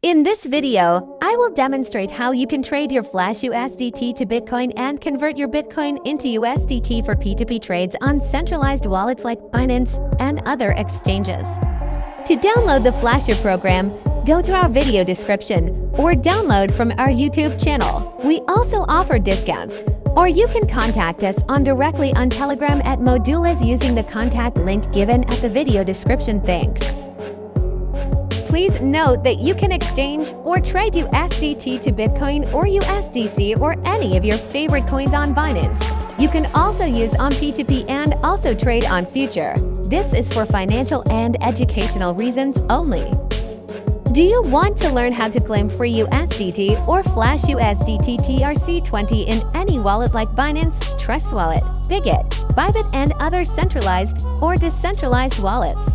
In this video, I will demonstrate how you can trade your Flash USDT to Bitcoin and convert your Bitcoin into USDT for P2P trades on centralized wallets like Binance and other exchanges. To download the Flasher program, go to our video description or download from our YouTube channel. We also offer discounts, or you can contact us directly on Telegram at Modules using the contact link given at the video description. Thanks. Please note that you can exchange or trade USDT to Bitcoin or USDC or any of your favorite coins on Binance. You can also use on P2P and also trade on Future. This is for financial and educational reasons only. Do you want to learn how to claim free USDT or Flash USDT TRC20 in any wallet like Binance, TrustWallet, Bigot, Bybit, and other centralized or decentralized wallets?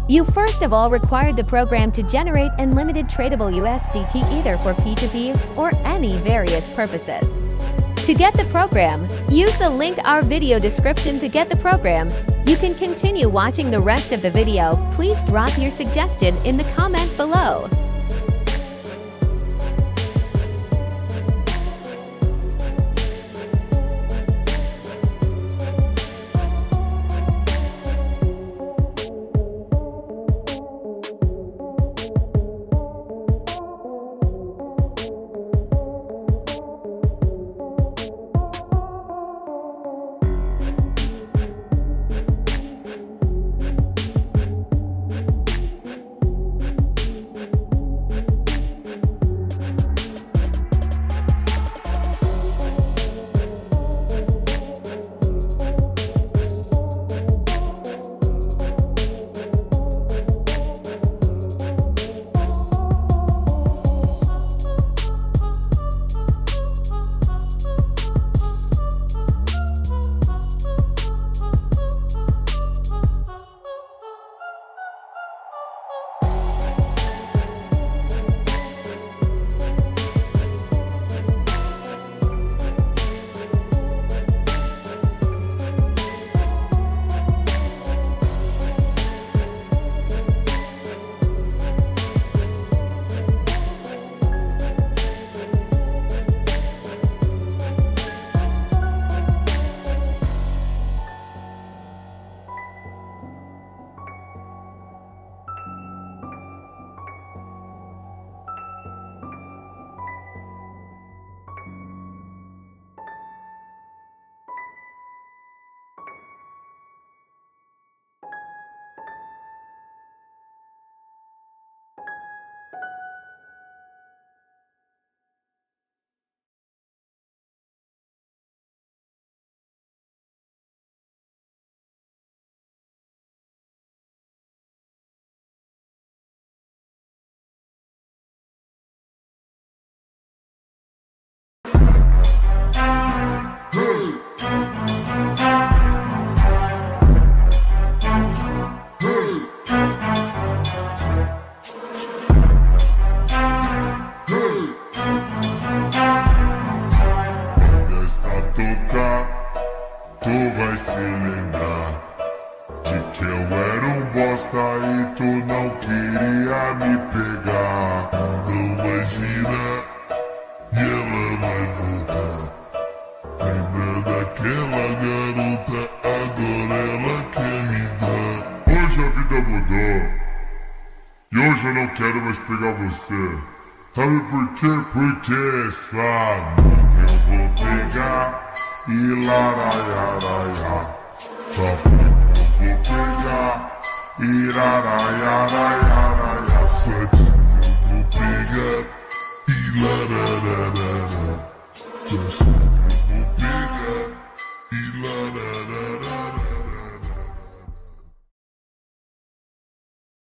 You first of all required the program to generate unlimited tradable USDT either for P2P or any various purposes. To get the program, use the link our video description to get the program. You can continue watching the rest of the video. Please drop your suggestion in the comment below. Tu vai se lembrar de que eu era bosta e tu não queria me pegar. Imagina, e ela vai voltar. Lembra daquela garota, agora ela quer me dar. Hoje a vida mudou e hoje eu não quero mais pegar você. Sabe por quê? Porque sabe que eu vou pegar e laraiaraia. Sabe que eu vou pegar e laraiaraia.